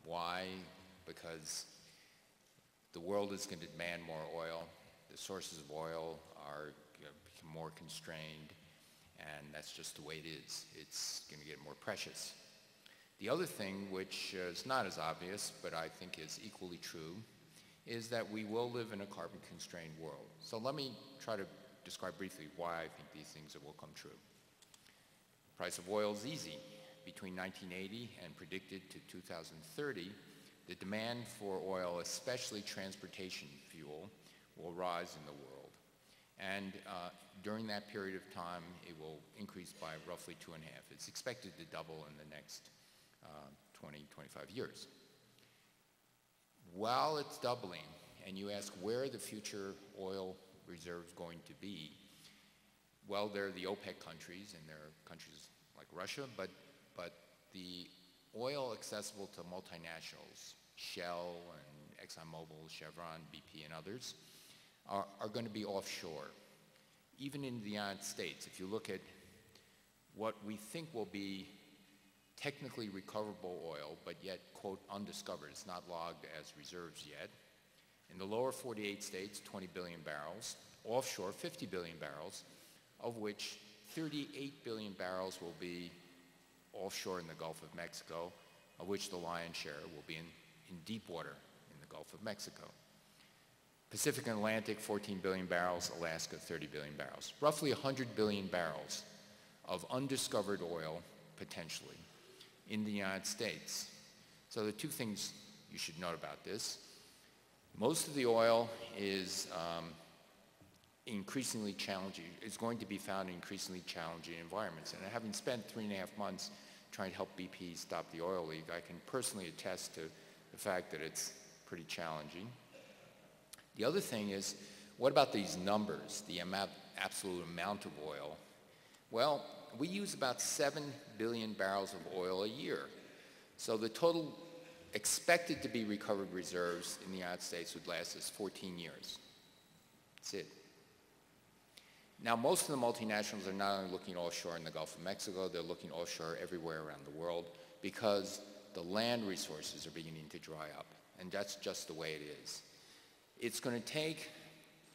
Why? Because the world is going to demand more oil. The sources of oil are become more constrained, and that's just the way it is. It's going to get more precious. The other thing, which is not as obvious, but I think is equally true, is that we will live in a carbon-constrained world. So let me try to describe briefly why I think these things will come true. The price of oil is easy. Between 1980 and predicted to 2030, the demand for oil, especially transportation fuel, will rise in the world. And during that period of time, it will increase by roughly 2.5. It's expected to double in the next 20, 25 years. While it's doubling, and you ask where are the future oil reserves going to be, well, there are the OPEC countries, and there are countries like Russia, but the oil accessible to multinationals, Shell and ExxonMobil, Chevron, BP, and others, are going to be offshore. Even in the United States, if you look at what we think will be technically recoverable oil, but yet, quote, undiscovered, it's not logged as reserves yet. In the lower 48 states, 20 billion barrels. Offshore, 50 billion barrels, of which 38 billion barrels will be offshore in the Gulf of Mexico, of which the lion's share will be in deep water in the Gulf of Mexico. Pacific and Atlantic, 14 billion barrels. Alaska, 30 billion barrels. Roughly 100 billion barrels of undiscovered oil, potentially, in the United States. So the two things you should note about this. Most of the oil is increasingly challenging, is going to be found in increasingly challenging environments. And having spent 3.5 months trying to help BP stop the oil leak, I can personally attest to the fact that it's pretty challenging. The other thing is, what about these numbers, the absolute amount of oil? Well, we use about 7 billion barrels of oil a year. So the total expected to be recovered reserves in the United States would last us 14 years. That's it. Now, most of the multinationals are not only looking offshore in the Gulf of Mexico, they're looking offshore everywhere around the world because the land resources are beginning to dry up, and that's just the way it is. It's going to take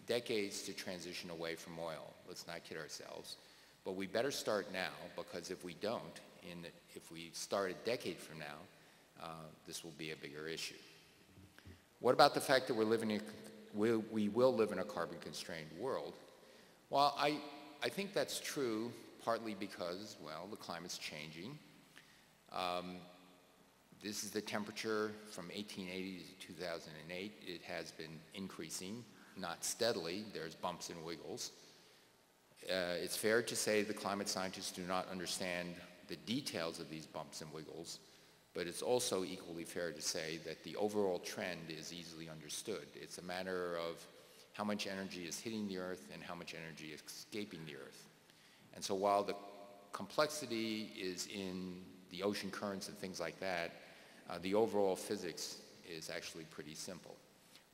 decades to transition away from oil. Let's not kid ourselves. But we better start now, because if we don't, if we start a decade from now, this will be a bigger issue. What about the fact that we will live in a carbon-constrained world? Well, I think that's true partly because, well, the climate's changing. This is the temperature from 1880 to 2008. It has been increasing, not steadily. There's bumps and wiggles. It's fair to say the climate scientists do not understand the details of these bumps and wiggles, but it's also equally fair to say that the overall trend is easily understood. It's a matter of how much energy is hitting the Earth and how much energy is escaping the Earth. And so while the complexity is in the ocean currents and things like that, the overall physics is actually pretty simple.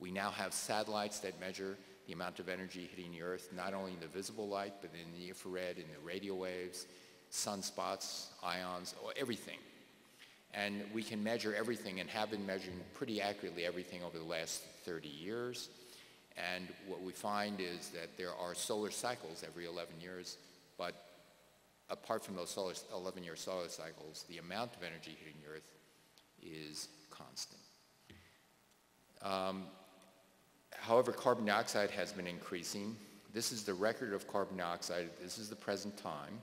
We now have satellites that measure the amount of energy hitting the Earth, not only in the visible light, but in the infrared, in the radio waves, sunspots, ions, everything. And we can measure everything and have been measuring pretty accurately everything over the last 30 years. And what we find is that there are solar cycles every 11 years, but apart from those 11-year solar cycles, the amount of energy hitting the Earth is constant. However, carbon dioxide has been increasing. This is the record of carbon dioxide. This is the present time,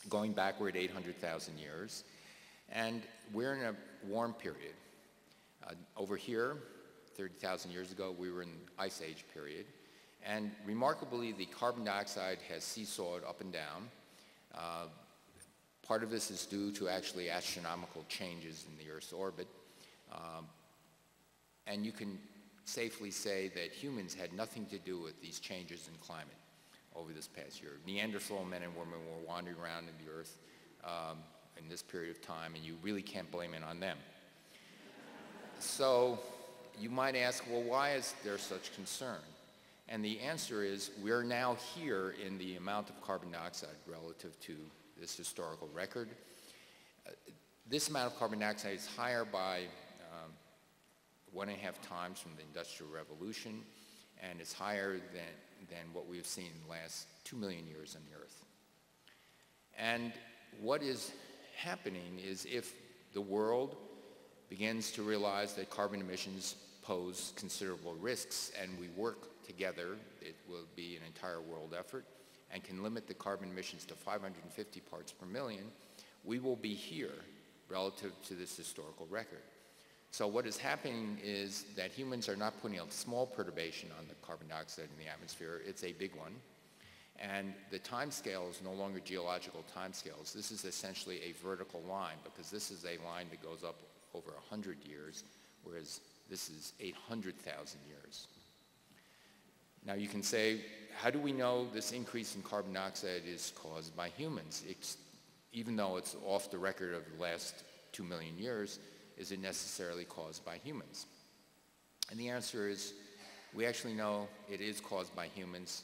going backward 800,000 years. And we're in a warm period. Over here, 30,000 years ago, we were in the Ice Age period. And remarkably, the carbon dioxide has seesawed up and down. Part of this is due to actually astronomical changes in the Earth's orbit. And you can safely say that humans had nothing to do with these changes in climate over this past year. Neanderthal men and women were wandering around in the Earth in this period of time, and you really can't blame it on them. So you might ask, well, why is there such concern? And the answer is we're now here in the amount of carbon dioxide relative to this historical record. This amount of carbon dioxide is higher by 1.5 times from the Industrial Revolution, and it's higher than what we've seen in the last 2 million years on the Earth. And what is happening is if the world begins to realize that carbon emissions pose considerable risks and we work together, it will be an entire world effort and can limit the carbon emissions to 550 parts per million, we will be here relative to this historical record. So what is happening is that humans are not putting a small perturbation on the carbon dioxide in the atmosphere, it's a big one. And the time scale is no longer geological time scales. This is essentially a vertical line because this is a line that goes up over 100 years, whereas this is 800,000 years. Now you can say, how do we know this increase in carbon dioxide is caused by humans? Even though it's off the record of the last 2 million years, is it necessarily caused by humans? And the answer is, we actually know it is caused by humans.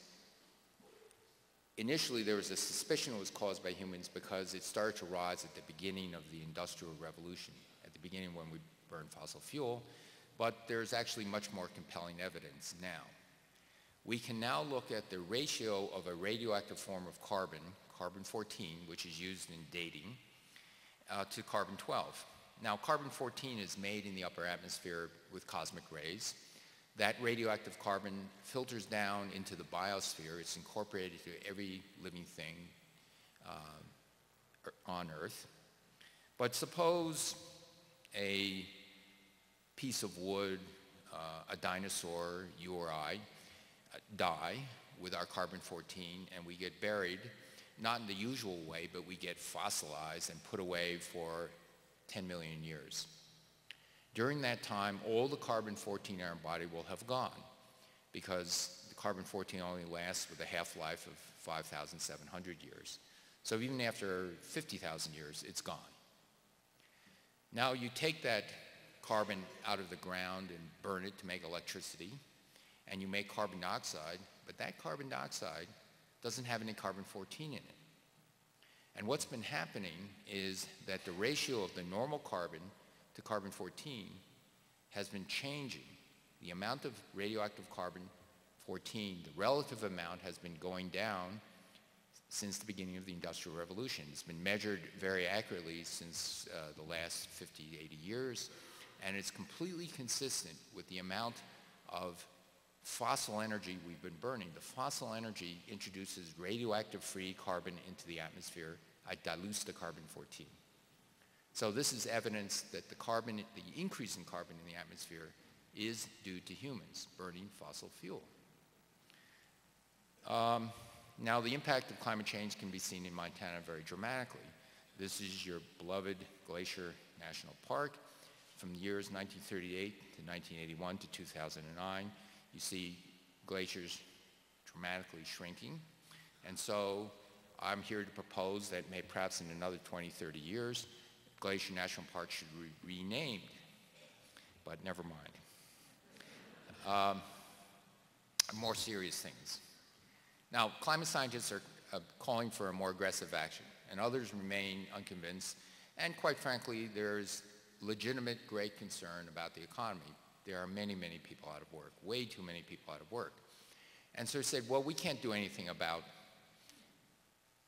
Initially, there was a suspicion it was caused by humans because it started to rise at the beginning of the Industrial Revolution, at the beginning when we burned fossil fuel, but there's actually much more compelling evidence now. We can now look at the ratio of a radioactive form of carbon, carbon-14, which is used in dating, to carbon-12. Now, carbon-14 is made in the upper atmosphere with cosmic rays. That radioactive carbon filters down into the biosphere. It's incorporated into every living thing on Earth. But suppose a piece of wood, a dinosaur, you or I, die with our carbon-14 and we get buried, not in the usual way, but we get fossilized and put away for 10 million years. During that time, all the carbon-14 in our body will have gone because the carbon-14 only lasts with a half-life of 5,700 years. So even after 50,000 years, it's gone. Now you take that carbon out of the ground and burn it to make electricity, and you make carbon dioxide, but that carbon dioxide doesn't have any carbon-14 in it. And what's been happening is that the ratio of the normal carbon to carbon-14 has been changing. The amount of radioactive carbon-14, the relative amount, has been going down since the beginning of the Industrial Revolution. It's been measured very accurately since the last 50 to 80 years, and it's completely consistent with the amount of fossil energy we've been burning. The fossil energy introduces radioactive free carbon into the atmosphere. It dilutes the carbon-14. So this is evidence that the increase in carbon in the atmosphere is due to humans burning fossil fuel. Now the impact of climate change can be seen in Montana very dramatically. This is your beloved Glacier National Park from the years 1938 to 1981 to 2009. You see glaciers dramatically shrinking. And so I'm here to propose that perhaps in another 20, 30 years, Glacier National Park should be renamed, but never mind. More serious things. Now, climate scientists are calling for a more aggressive action, and others remain unconvinced, and quite frankly, there's legitimate great concern about the economy. There are many, many people out of work, way too many people out of work. And so they said, well, we can't do anything about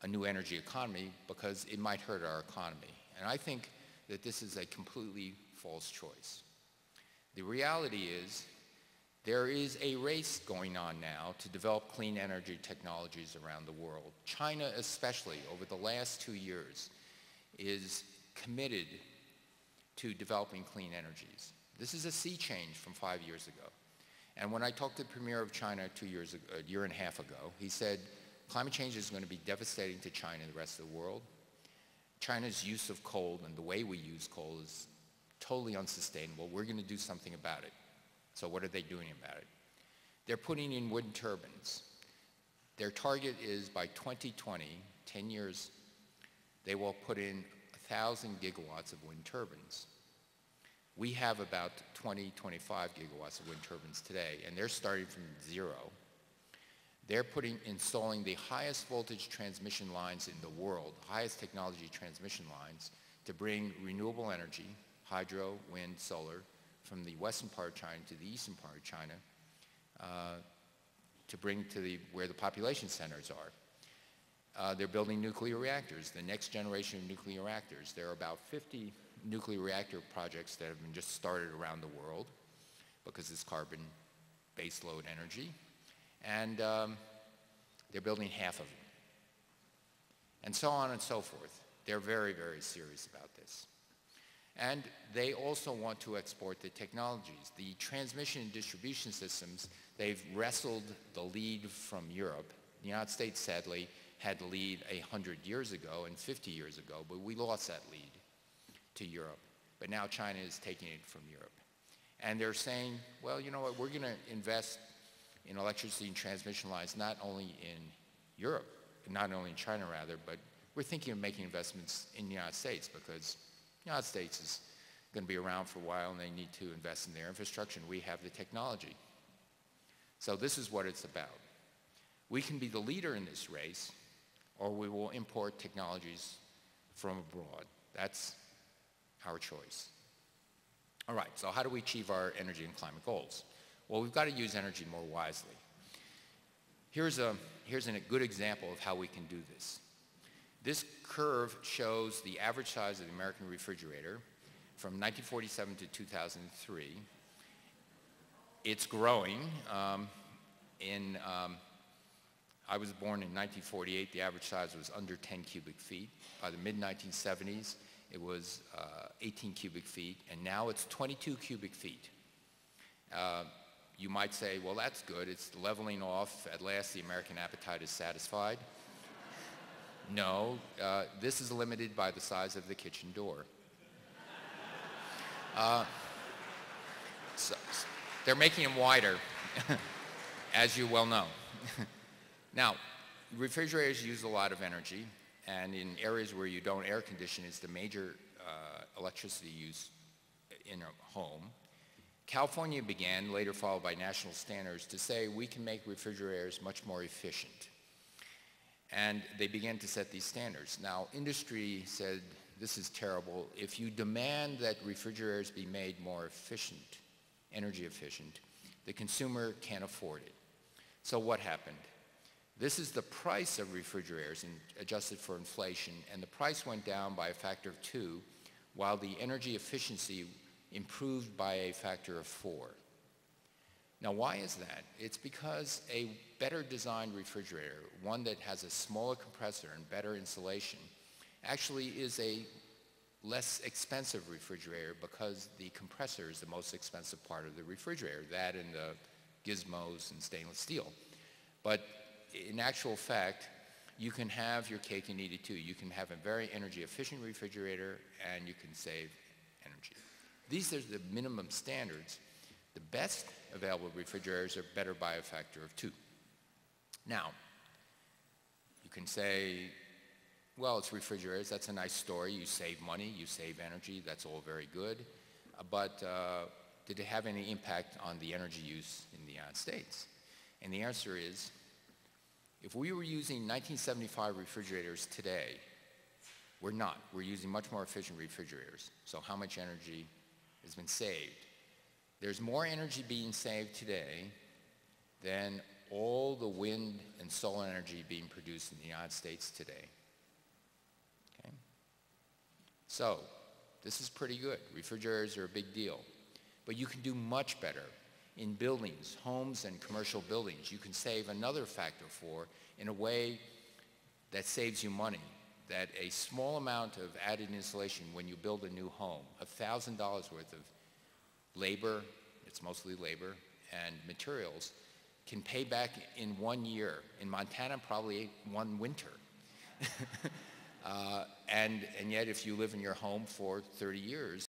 a new energy economy because it might hurt our economy. And I think that this is a completely false choice. The reality is there is a race going on now to develop clean energy technologies around the world. China especially, over the last 2 years, is committed to developing clean energies. This is a sea change from 5 years ago. And when I talked to the Premier of China a year and a half ago, he said, climate change is going to be devastating to China and the rest of the world. China's use of coal and the way we use coal is totally unsustainable. We're going to do something about it. So what are they doing about it? They're putting in wind turbines. Their target is by 2020, 10 years, they will put in 1,000 gigawatts of wind turbines. We have about 20, 25 gigawatts of wind turbines today, and they're starting from zero. They're installing the highest voltage transmission lines in the world, highest technology transmission lines, to bring renewable energy, hydro, wind, solar, from the western part of China to the eastern part of China, to bring to where the population centers are. They're building nuclear reactors, the next generation of nuclear reactors. There are about 50 nuclear reactor projects that have been just started around the world because it's carbon baseload energy, and they're building half of them. And so on and so forth. They're very, very serious about this. And they also want to export the technologies. The transmission and distribution systems, they've wrestled the lead from Europe. The United States, sadly, had the lead 100 years ago and 50 years ago, but we lost that lead to Europe. But now China is taking it from Europe. And they're saying, well, you know what, we're going to invest in electricity and transmission lines not only in Europe, not only in China rather, but we're thinking of making investments in the United States because the United States is going to be around for a while and they need to invest in their infrastructure, and we have the technology. So this is what it's about. We can be the leader in this race, or we will import technologies from abroad. That's our choice. All right, so how do we achieve our energy and climate goals? Well, we've got to use energy more wisely. Here's a good example of how we can do this. This curve shows the average size of the American refrigerator from 1947 to 2003. It's growing. I was born in 1948. The average size was under 10 cubic feet. By the mid-1970s, it was 18 cubic feet, and now it's 22 cubic feet. You might say, well, that's good. It's leveling off. At last, the American appetite is satisfied. No, this is limited by the size of the kitchen door. So they're making them wider, as you well know. Now, refrigerators use a lot of energy, and in areas where you don't air condition, it's the major electricity use in a home. California began, later followed by national standards, to say we can make refrigerators much more efficient. And they began to set these standards. Now, industry said, this is terrible. If you demand that refrigerators be made more efficient, energy efficient, the consumer can't afford it. So what happened? This is the price of refrigerators adjusted for inflation, and the price went down by a factor of 2, while the energy efficiency improved by a factor of 4. Now, why is that? It's because a better designed refrigerator, one that has a smaller compressor and better insulation, actually is a less expensive refrigerator because the compressor is the most expensive part of the refrigerator, that and the gizmos and stainless steel. But in actual fact, you can have your cake and eat it too. You can have a very energy efficient refrigerator and you can save energy. These are the minimum standards. The best available refrigerators are better by a factor of 2. Now, you can say, well, it's refrigerators. That's a nice story. You save money, you save energy. That's all very good. But did it have any impact on the energy use in the United States? And the answer is, if we were using 1975 refrigerators today, we're not. We're using much more efficient refrigerators. So how much energy has been saved? There's more energy being saved today than all the wind and solar energy being produced in the United States today. Okay? So this is pretty good. Refrigerators are a big deal. But you can do much better in buildings, homes and commercial buildings. You can save another factor of 4 in a way that saves you money. That a small amount of added insulation when you build a new home, $1,000 worth of labor, it's mostly labor, and materials, can pay back in 1 year. In Montana, probably 1 winter. And yet, if you live in your home for 30 years,